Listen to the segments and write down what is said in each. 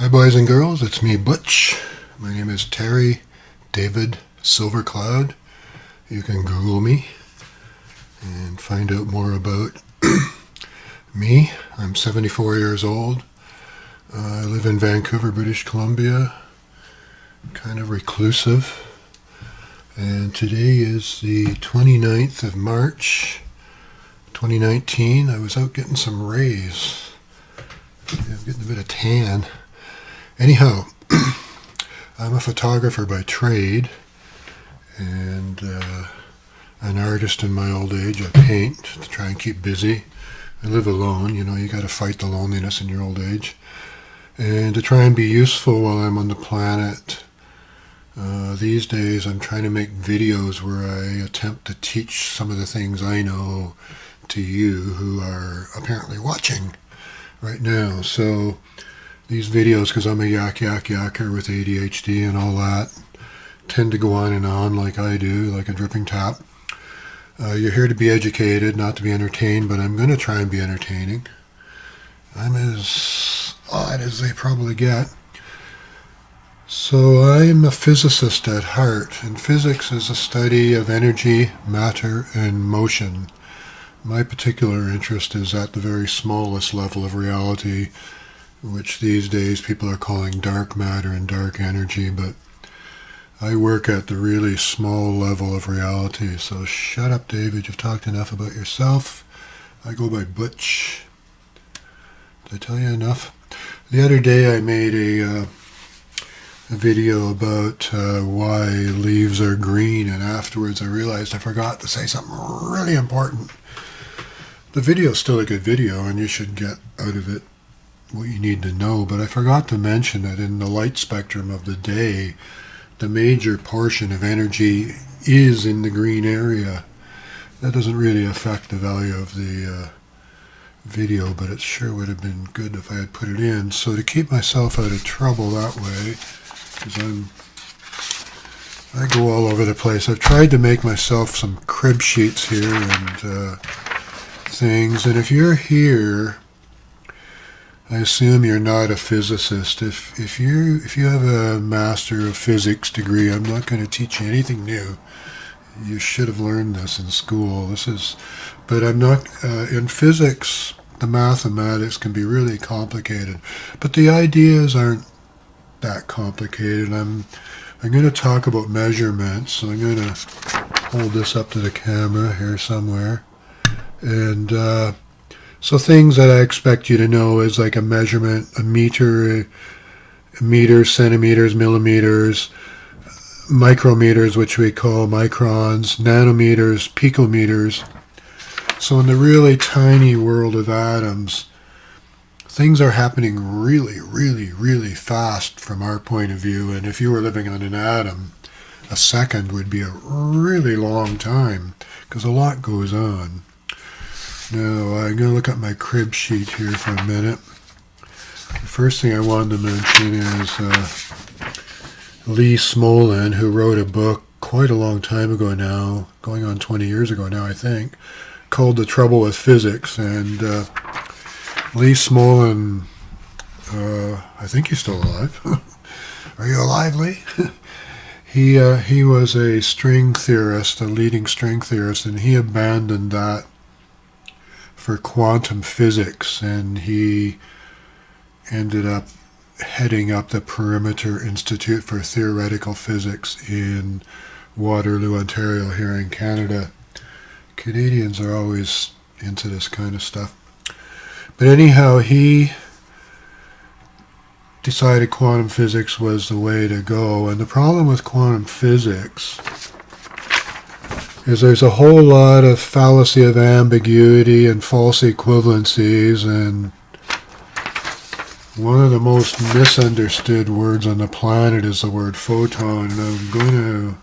Hi boys and girls, it's me Butch. My name is Terry David Silvercloud. You can Google me and find out more about me. I'm 74 years old. I live in Vancouver, British Columbia. Kind of reclusive. And today is the 29th of March, 2019. I was out getting some rays. I'm getting a bit of tan. Anyhow, I'm a photographer by trade and an artist in my old age. I paint to try and keep busy. I live alone, you got to fight the loneliness in your old age. And to try and be useful while I'm on the planet, these days I'm trying to make videos where I attempt to teach some of the things I know to you who are apparently watching right now. So these videos, because I'm a yakker with ADHD and all that, tend to go on and on like I do, like a dripping tap. You're here to be educated, not to be entertained, but I'm going to try and be entertaining. I'm as odd as they probably get. So I'm a physicist at heart, and physics is a study of energy, matter, and motion. My particular interest is at the very smallest level of reality, which these days people are calling dark matter and dark energy, but I work at the really small level of reality. So shut up, David, you've talked enough about yourself. I go by Butch. Did I tell you enough? The other day I made a video about why leaves are green, and afterwards I realized I forgot to say something really important. The video's still a good video, and you should get out of it what you need to know, but I forgot to mention that in the light spectrum of the day, the major portion of energy is in the green area. That doesn't really affect the value of the video, but it sure would have been good if I had put it in. So to keep myself out of trouble that way, because I go all over the place, I've tried to make myself some crib sheets here and things, and if you're here, I assume you're not a physicist. If you have a Master of Physics degree, I'm not going to teach you anything new. You should have learned this in school. But I'm not in physics. The mathematics can be really complicated, but the ideas aren't that complicated. I'm going to talk about measurements. So I'm going to hold this up to the camera here somewhere, and so things that I expect you to know is like a measurement, a meter, meters, centimeters, millimeters, micrometers, which we call microns, nanometers, picometers. So in the really tiny world of atoms, things are happening really, really, really fast from our point of view. And if you were living on an atom, a second would be a really long time, because a lot goes on. Now, I'm going to look at my crib sheet here for a minute. The first thing I wanted to mention is Lee Smolin, who wrote a book quite a long time ago now, going on 20 years ago now, I think, called The Trouble with Physics. And Lee Smolin, I think he's still alive. Are you alive, Lee? He was a string theorist, a leading string theorist, and he abandoned that for quantum physics, and he ended up heading up the Perimeter Institute for Theoretical Physics in Waterloo, Ontario, here in Canada. Canadians are always into this kind of stuff. But anyhow, he decided quantum physics was the way to go, and the problem with quantum physics is there's a whole lot of fallacy of ambiguity and false equivalencies, and one of the most misunderstood words on the planet is the word photon, and I'm going to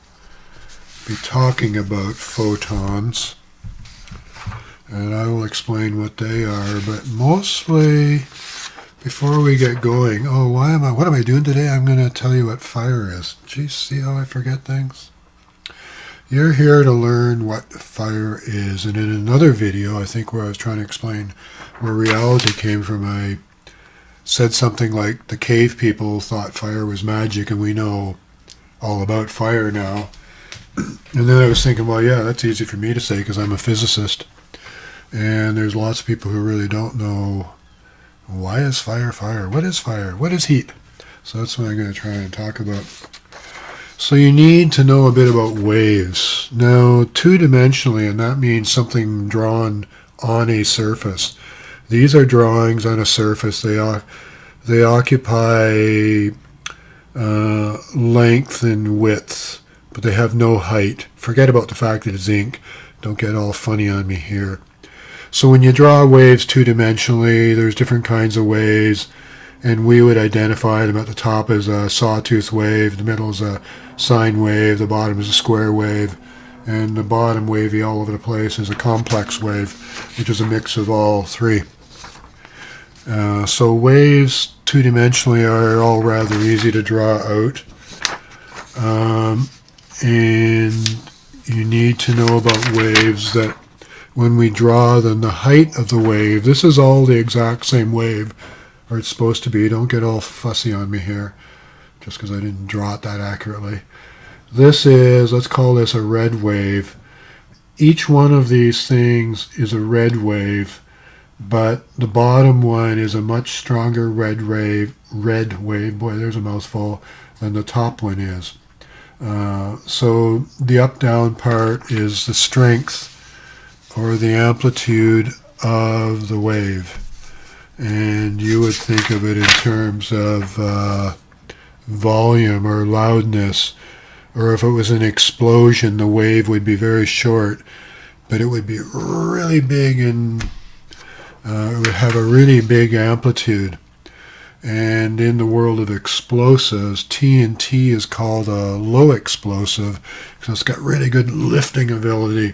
be talking about photons, and I will explain what they are, but mostly, before we get going, what am I doing today? I'm going to tell you what fire is. Geez, see how I forget things? You're here to learn what fire is, and in another video, I think, where I was trying to explain where reality came from, I said something like the cave people thought fire was magic, and we know all about fire now. And then I was thinking, well, yeah, that's easy for me to say because I'm a physicist. And there's lots of people who really don't know, why is fire fire? What is fire? What is heat? So that's what I'm going to try and talk about. So you need to know a bit about waves. Now, two-dimensionally, and that means something drawn on a surface. These are drawings on a surface. They occupy length and width, but they have no height. Forget about the fact that it's ink. Don't get all funny on me here. So when you draw waves two-dimensionally, there's different kinds of waves, and we would identify them at the top as a sawtooth wave, the middle is a sine wave, the bottom is a square wave, and the bottom wavy all over the place is a complex wave, which is a mix of all three. So waves two-dimensionally are all rather easy to draw out. And you need to know about waves that when we draw them, the height of the wave, this is all the exact same wave, or it's supposed to be. Don't get all fussy on me here, just because I didn't draw it that accurately. This is, let's call this a red wave. Each one of these things is a red wave, but the bottom one is a much stronger red wave, boy, there's a mouthful, than the top one is. So the up-down part is the strength or the amplitude of the wave. And you would think of it in terms of volume or loudness, or if it was an explosion, the wave would be very short, but it would be really big and it would have a really big amplitude. And in the world of explosives, TNT is called a low explosive because it's got really good lifting ability.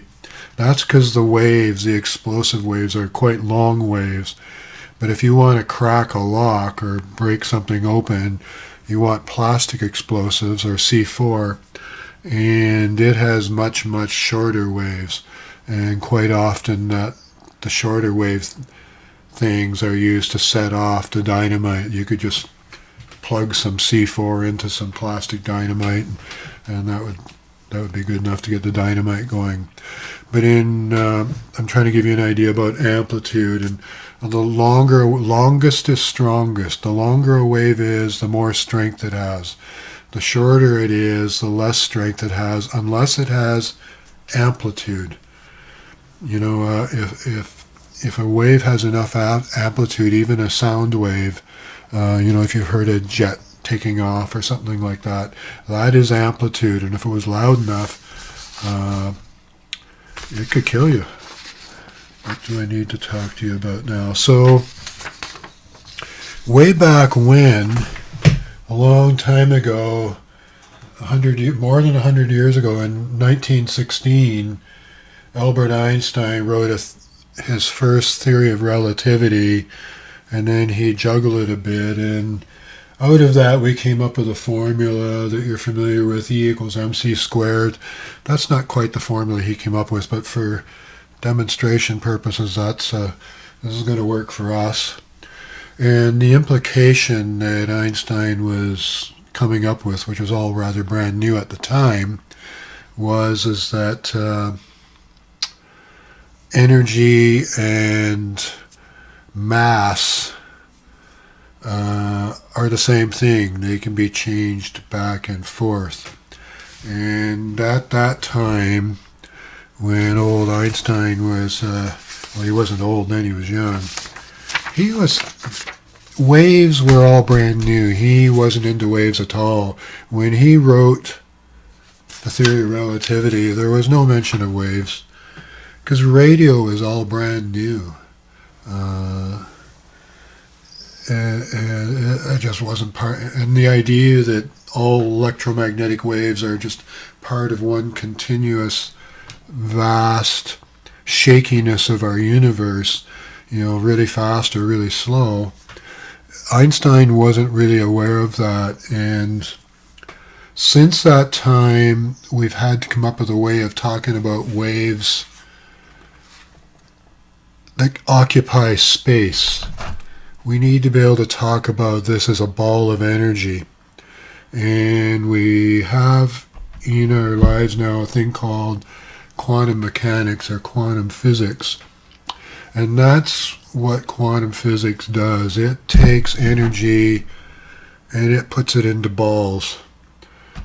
That's because the waves, the explosive waves, are quite long waves. But if you want to crack a lock or break something open, you want plastic explosives or C4, and it has much, much shorter waves. And quite often the shorter wave things are used to set off the dynamite. You could just plug some C4 into some plastic dynamite, and that would be good enough to get the dynamite going. But I'm trying to give you an idea about amplitude, and the longest is strongest. The longer a wave is, the more strength it has. The shorter it is, the less strength it has, unless it has amplitude. You know, if a wave has enough amplitude, even a sound wave, if you've heard a jet taking off or something like that, that is amplitude. And if it was loud enough, it could kill you. What do I need to talk to you about now? So, way back when, a long time ago, more than 100 years ago, in 1916, Albert Einstein wrote his first theory of relativity, and then he juggled it a bit, and out of that we came up with a formula that you're familiar with, E equals mc squared. That's not quite the formula he came up with, but for demonstration purposes, this is going to work for us. And the implication that Einstein was coming up with, which was all rather brand new at the time, is that energy and mass are the same thing. They can be changed back and forth. And at that time, when old Einstein was, he wasn't old then, he was young, waves were all brand new. He wasn't into waves at all. When he wrote the theory of relativity, there was no mention of waves, because radio was all brand new. And it just wasn't part, and the idea that all electromagnetic waves are just part of one continuous vast shakiness of our universe, really fast or really slow. Einstein wasn't really aware of that, and since that time we've had to come up with a way of talking about waves that occupy space. we need to be able to talk about this as a ball of energy. And we have in our lives now a thing called quantum mechanics or quantum physics. And that's what quantum physics does. It takes energy and it puts it into balls.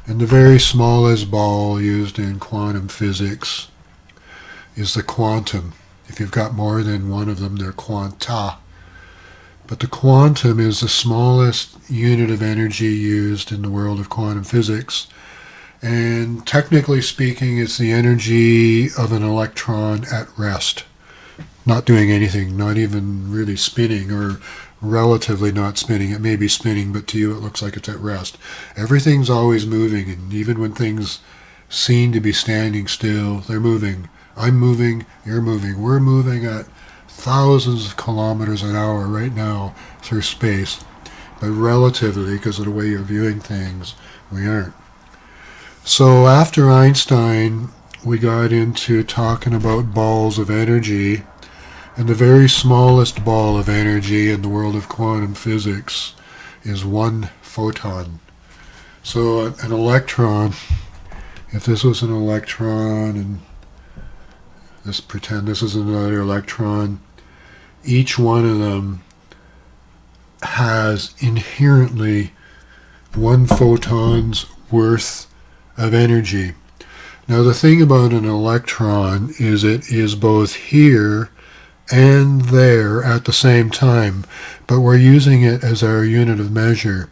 And the very smallest ball used in quantum physics is the quantum. If you've got more than one of them, they're quanta. But the quantum is the smallest unit of energy used in the world of quantum physics. And technically speaking, it's the energy of an electron at rest. Not doing anything, not even really spinning, or relatively not spinning. It may be spinning, but to you it looks like it's at rest. Everything's always moving, and even when things seem to be standing still, they're moving. I'm moving, you're moving. We're moving at thousands of kilometers an hour right now through space. But relatively, because of the way you're viewing things, we aren't. So after Einstein, we got into talking about balls of energy. And the very smallest ball of energy in the world of quantum physics is one photon. So an electron, if this was an electron, and let's pretend this is another electron, each one of them has inherently one photon's worth of energy. Now the thing about an electron is it is both here and there at the same time, but we're using it as our unit of measure.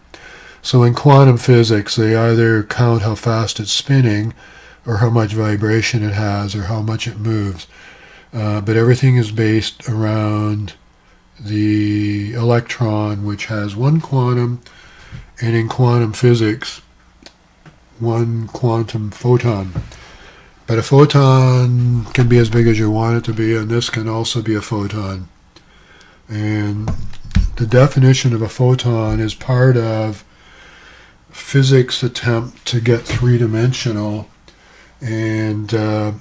So in quantum physics, they either count how fast it's spinning, or how much vibration it has, or how much it moves. But everything is based around the electron, which has one quantum, and in quantum physics, one quantum photon. But a photon can be as big as you want it to be, and this can also be a photon. And the definition of a photon is part of physics' attempt to get three-dimensional. And a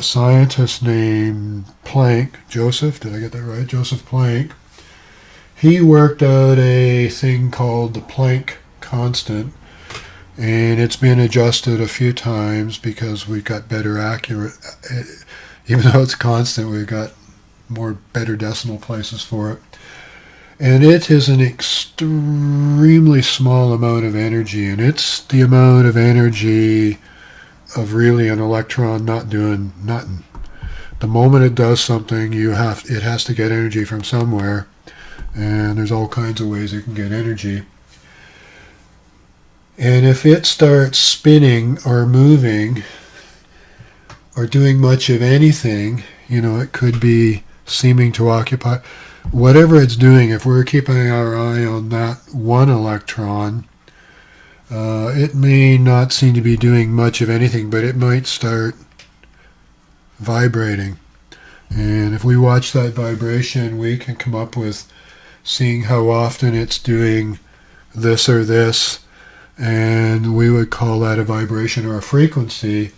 scientist named Planck, Joseph, did I get that right? Joseph Planck, he worked out a thing called the Planck Constant. And it's been adjusted a few times because we've got better accurate, even though it's constant, we've got better decimal places for it. And it is an extremely small amount of energy, and it's the amount of energy of really an electron not doing nothing. The moment it does something, it has to get energy from somewhere, and there's all kinds of ways it can get energy. And if it starts spinning or moving or doing much of anything, it could be seeming to occupy, whatever it's doing, if we're keeping our eye on that one electron, it may not seem to be doing much of anything, but it might start vibrating. And if we watch that vibration, we can come up with seeing how often it's doing this or this. And we would call that a vibration or a frequency.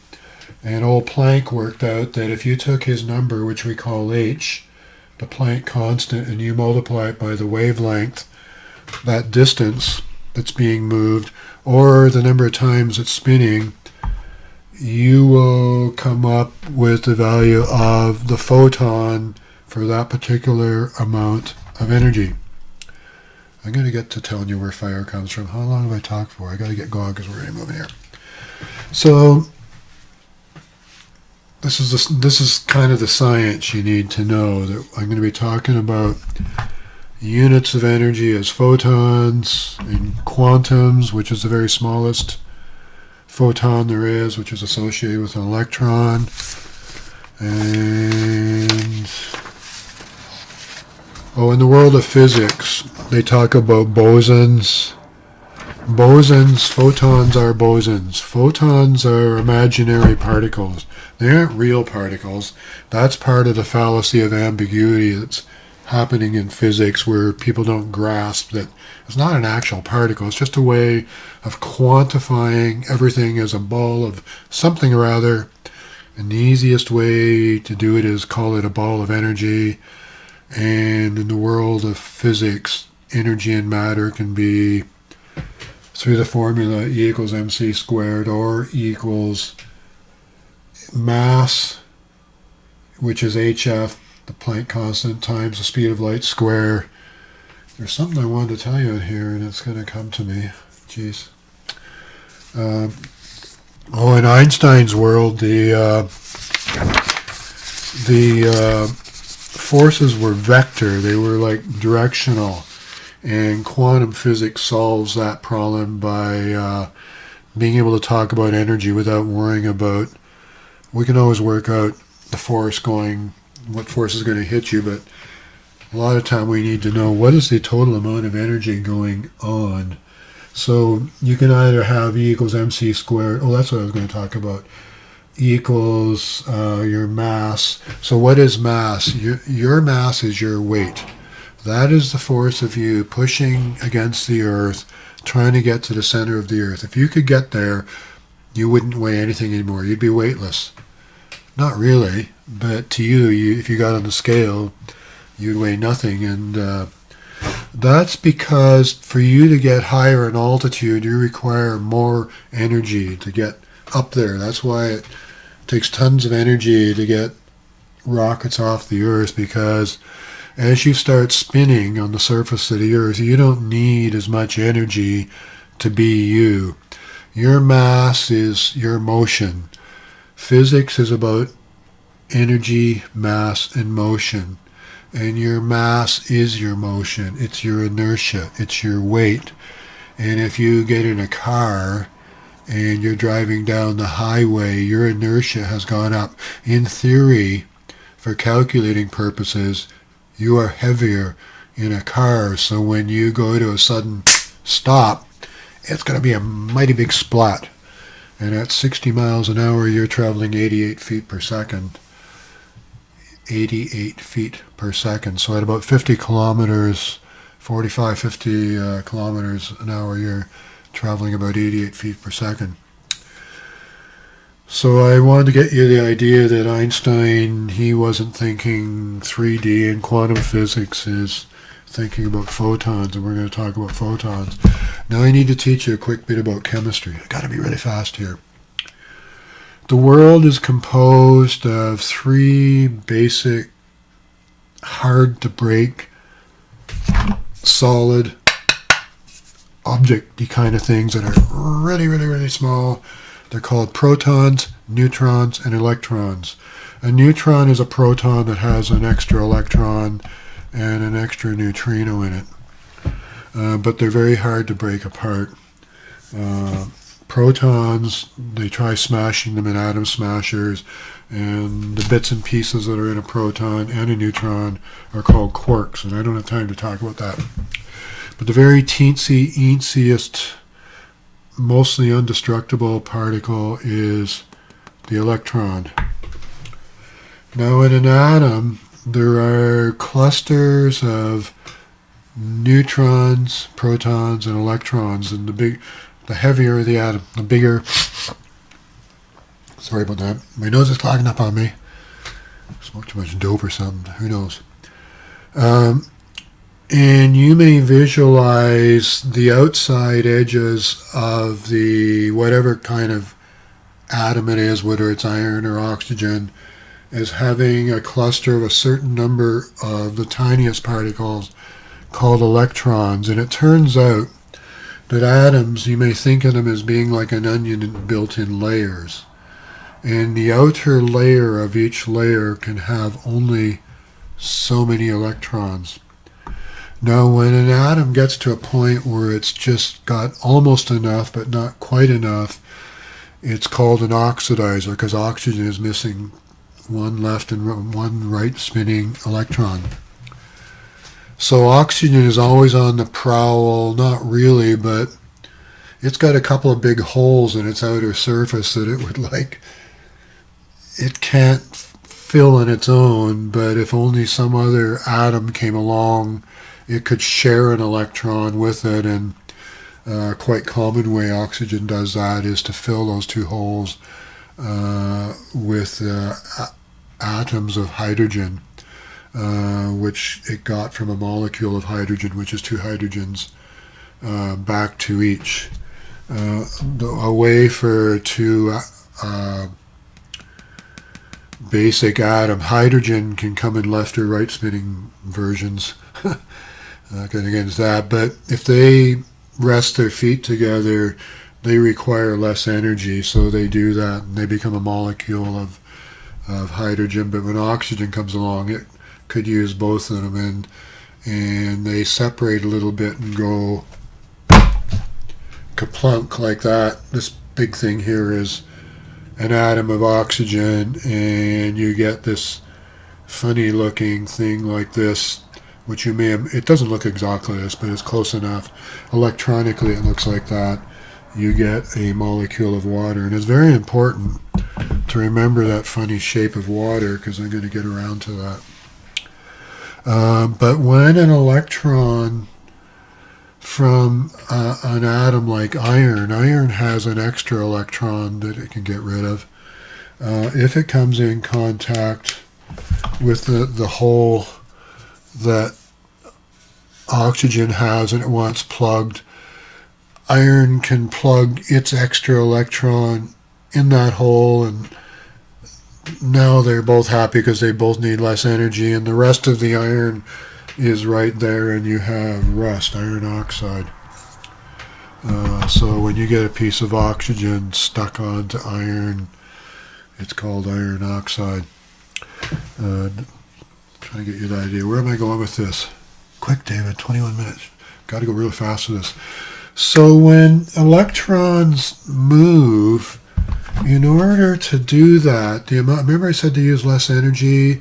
And old Planck worked out that if you took his number, which we call h, the Planck Constant, and you multiply it by the wavelength, that distance that's being moved, or the number of times it's spinning, you will come up with the value of the photon for that particular amount of energy. I'm going to get to telling you where fire comes from. How long have I talked for? I got to get going because we're going to move in here. So this is kind of the science you need to know. That I'm going to be talking about units of energy as photons and quantums, which is the very smallest photon there is, which is associated with an electron. And in the world of physics, they talk about bosons. Photons are bosons. Photons are imaginary particles. They aren't real particles. That's part of the fallacy of ambiguity that's happening in physics, where people don't grasp that it's not an actual particle. It's just a way of quantifying everything as a ball of something or other. And the easiest way to do it is call it a ball of energy. And in the world of physics, energy and matter can be through the formula E equals mc squared, or E equals mass, which is hf, the Planck Constant, times the speed of light square. There's something I wanted to tell you in here, and it's going to come to me. Jeez. In Einstein's world, the forces were vector. They were like directional. And quantum physics solves that problem by being able to talk about energy without worrying about... We can always work out the force going, what force is going to hit you, but a lot of time we need to know what is the total amount of energy going on. So you can either have E equals mc squared. Oh, that's what I was going to talk about. E equals your mass. So what is mass? Your mass is your weight. That is the force of you pushing against the earth, trying to get to the center of the earth. If you could get there, you wouldn't weigh anything anymore. You'd be weightless. Not really, but to you, if you got on the scale, you'd weigh nothing. And that's because for you to get higher in altitude, you require more energy to get up there. That's why it takes tons of energy to get rockets off the earth, because as you start spinning on the surface of the earth, you don't need as much energy to be you. Your mass is your motion. Physics is about energy, mass, and motion. And your mass is your motion. It's your inertia. It's your weight. And if you get in a car and you're driving down the highway, your inertia has gone up. In theory, for calculating purposes, you are heavier in a car, so when you go to a sudden stop, it's going to be a mighty big splat. And at 60 miles an hour, you're traveling 88 feet per second. 88 feet per second. So at about 50 kilometers, 45, 50 kilometers an hour, you're traveling about 88 feet per second. So I wanted to get you the idea that Einstein, he wasn't thinking 3D, and quantum physics is thinking about photons, and we're going to talk about photons. Now I need to teach you a quick bit about chemistry. I've got to be really fast here. The world is composed of three basic, hard-to-break, solid, object-y kind of things that are really, really, really small. They're called protons, neutrons, and electrons. A neutron is a proton that has an extra electron and an extra neutrino in it. But they're very hard to break apart. Protons, they try smashing them in atom smashers, and the bits and pieces that are in a proton and a neutron are called quarks, and I don't have time to talk about that. But the very teensiest, mostly indestructible particle is the electron. Now in an atom, there are clusters of neutrons, protons, and electrons, and the heavier the atom, the bigger... Sorry about that. My nose is clogging up on me. Smoked too much dope or something. Who knows? And you may visualize the outside edges of the whatever kind of atom it is, whether it's iron or oxygen, as having a cluster of a certain number of the tiniest particles called electrons. And it turns out that atoms, you may think of them as being like an onion built in layers. And the outer layer of each layer can have only so many electrons. Now, when an atom gets to a point where it's just got almost enough, but not quite enough, it's called an oxidizer, because oxygen is missing one left and one right spinning electron. So oxygen is always on the prowl, not really, but it's got a couple of big holes in its outer surface that it can't fill on its own, but if only some other atom came along, it could share an electron with it, and a quite common way oxygen does that is to fill those two holes with atoms of hydrogen. which it got from a molecule of hydrogen, which is two hydrogens back to each. A way for two basic atom, hydrogen can come in left or right spinning versions. Not going against that, but if they rest their feet together, they require less energy, so they do that and they become a molecule of hydrogen. But when oxygen comes along, it could use both of them, and they separate a little bit and go kaplunk like that. This big thing here is an atom of oxygen, and you get this funny looking thing like this, which you may have, it doesn't look exactly this, but it's close enough. Electronically it looks like that. You get a molecule of water, and it's very important to remember that funny shape of water, because I'm going to get around to that. But when an electron from an atom like iron has an extra electron that it can get rid of. If it comes in contact with the hole that oxygen has and it wants plugged, iron can plug its extra electron in that hole, and now they're both happy because they both need less energy, and the rest of the iron is right there, and you have rust, iron oxide. So when you get a piece of oxygen stuck onto iron, it's called iron oxide. Trying to get you the idea. Where am I going with this? Quick, David, 21 minutes. Got to go really fast with this. So when electrons move, in order to do that, the amount, remember I said to use less energy,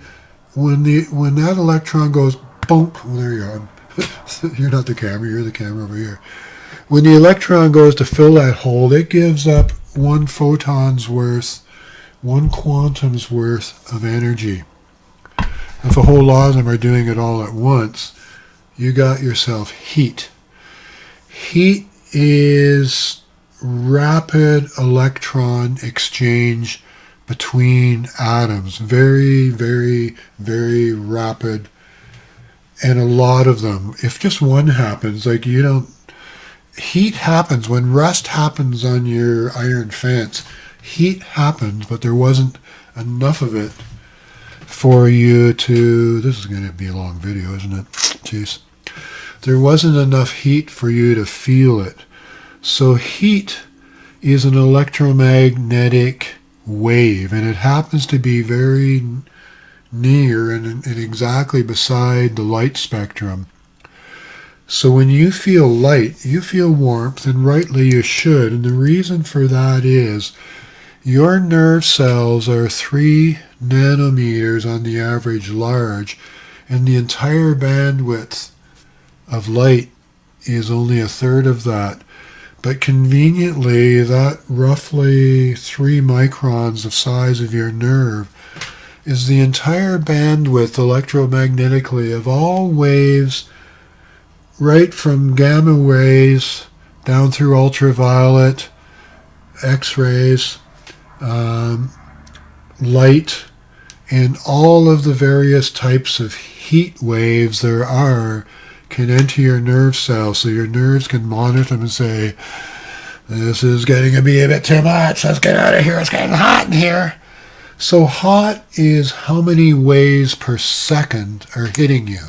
when that electron goes bonk, well, there you are. You're not the camera, you're the camera over here. When the electron goes to fill that hole, it gives up one photon's worth, one quantum's worth of energy. If a whole lot of them are doing it all at once, you got yourself heat. Heat is rapid electron exchange between atoms. Very, very, very rapid. And a lot of them. If just one happens, like you don't... Heat happens. When rust happens on your iron fence, heat happens, but there wasn't enough of it for you to... This is going to be a long video, isn't it? Jeez. There wasn't enough heat for you to feel it. So heat is an electromagnetic wave, and it happens to be very near and exactly beside the light spectrum. So when you feel light, you feel warmth, and rightly you should. And the reason for that is your nerve cells are 3 nanometers on the average large, and the entire bandwidth of light is only a third of that. But conveniently, that roughly 3 microns of size of your nerve is the entire bandwidth electromagnetically of all waves, right from gamma rays down through ultraviolet, X-rays, light, and all of the various types of heat waves there are can enter your nerve cells, so your nerves can monitor them and say, this is getting to be a bit too much, let's get out of here, it's getting hot in here. So hot is how many waves per second are hitting you.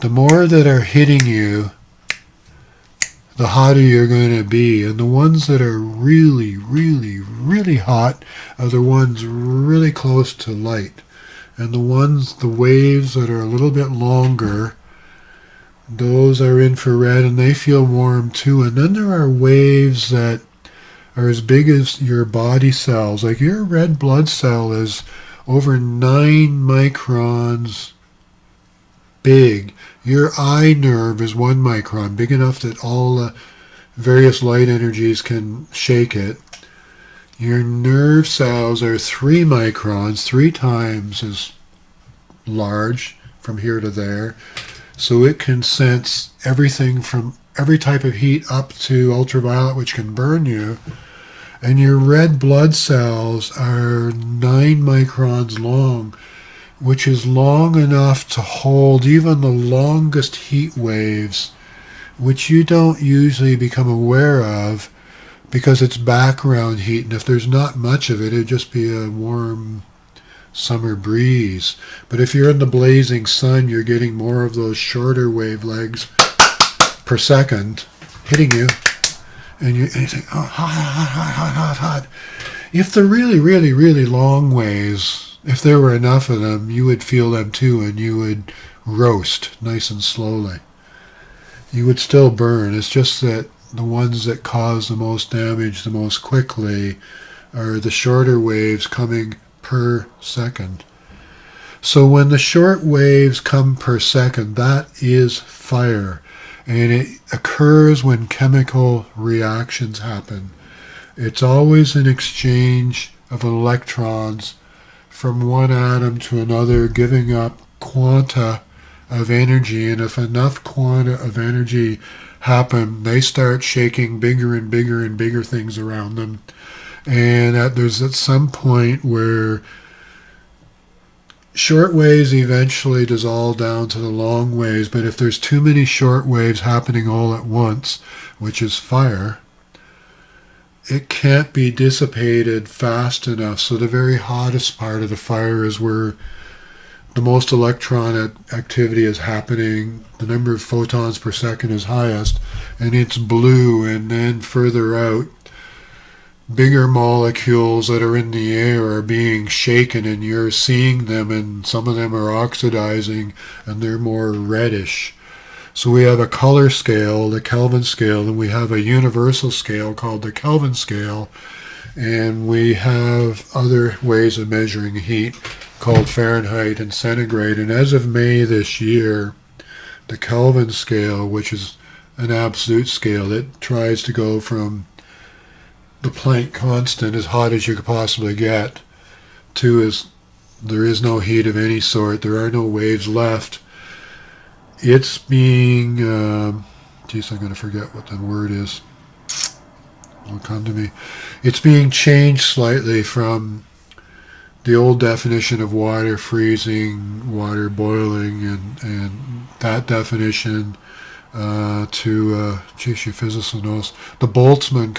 The more that are hitting you, the hotter you're going to be. And the ones that are really, really, really hot are the ones really close to light. And the waves that are a little bit longer, those are infrared, and they feel warm too. And then there are waves that are as big as your body cells. Like your red blood cell is over 9 microns big. Your eye nerve is 1 micron, big enough that all the various light energies can shake it. Your nerve cells are 3 microns, 3 times as large from here to there. So it can sense everything from every type of heat up to ultraviolet, which can burn you. And your red blood cells are 9 microns long. which is long enough to hold even the longest heat waves, which you don't usually become aware of because it's background heat, and if there's not much of it, it'd just be a warm summer breeze. But if you're in the blazing sun, you're getting more of those shorter wavelegs per second hitting you, and you think, oh, hot, hot, hot, hot, hot, hot. If the really, really, really long waves, if there were enough of them, you would feel them too, and you would roast nice and slowly. You would still burn. It's just that the ones that cause the most damage the most quickly are the shorter waves coming per second. So when the short waves come per second, that is fire. And it occurs when chemical reactions happen. It's always an exchange of electrons from one atom to another, giving up quanta of energy. And if enough quanta of energy happen, they start shaking bigger and bigger and bigger things around them. And there's at some point where short waves eventually dissolve down to the long waves, but if there's too many short waves happening all at once, which is fire, it can't be dissipated fast enough. So the very hottest part of the fire is where the most electron activity is happening, the number of photons per second is highest, and it's blue. And then further out, bigger molecules that are in the air are being shaken, and you're seeing them, and some of them are oxidizing, and they're more reddish. So we have a color scale, the Kelvin scale, and we have a universal scale called the Kelvin scale, and we have other ways of measuring heat called Fahrenheit and centigrade. And as of May this year, the Kelvin scale, which is an absolute scale, it tries to go from the Planck Constant, as hot as you could possibly get, to as there is no heat of any sort, there are no waves left. It's being, I'm going to forget what the word is. It'll come to me. It's being changed slightly from the old definition of water freezing, water boiling, and that definition to, geez, your physicist knows, the Boltzmann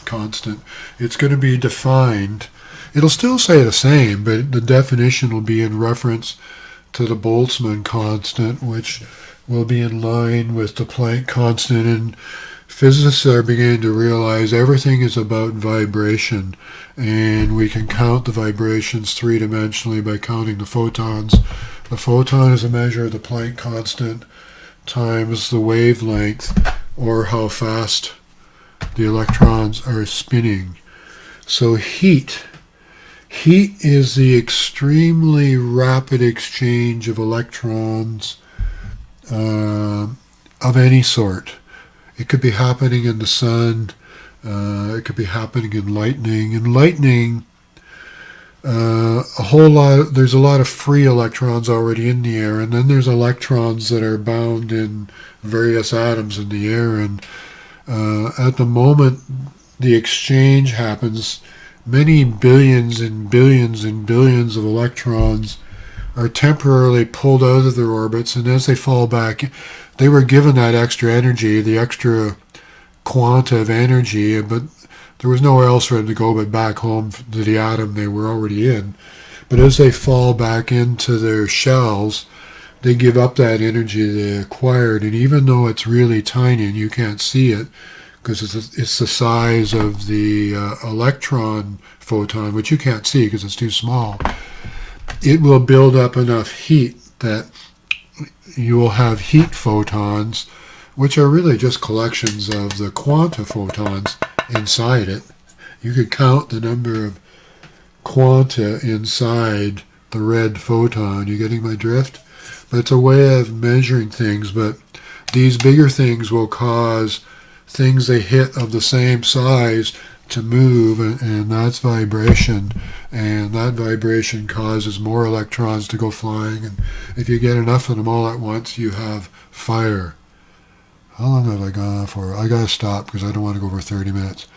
constant. It's going to be defined. It'll still say the same, but the definition will be in reference to the Boltzmann constant, which will be in line with the Planck constant. And physicists are beginning to realize everything is about vibration, and we can count the vibrations three-dimensionally by counting the photons. The photon is a measure of the Planck constant times the wavelength, or how fast the electrons are spinning. So heat is the extremely rapid exchange of electrons of any sort. It could be happening in the sun, it could be happening in lightning. In lightning, there's a lot of free electrons already in the air, and then there's electrons that are bound in various atoms in the air, and at the moment the exchange happens, many billions and billions and billions of electrons are temporarily pulled out of their orbits, and as they fall back, they were given that extra energy, the extra quanta of energy, but there was nowhere else for them to go but back home to the atom they were already in. But as they fall back into their shells, they give up that energy they acquired, and even though it's really tiny and you can't see it, because it's the size of the electron photon, which you can't see because it's too small, it will build up enough heat that you will have heat photons, which are really just collections of the quanta photons inside it. You could count the number of quanta inside the red photon. You getting my drift? But it's a way of measuring things, but these bigger things will cause things they hit of the same size to move, and that's vibration, and that vibration causes more electrons to go flying, and if you get enough of them all at once, you have fire. How long have I gone on for? I gotta stop because I don't want to go over 30 minutes.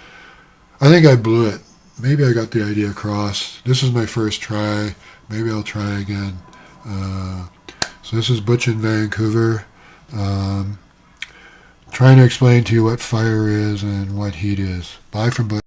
I think I blew it. Maybe I got the idea across. This is my first try. Maybe I'll try again. So this is Butch in Vancouver, trying to explain to you what fire is and what heat is. Bye from Butch.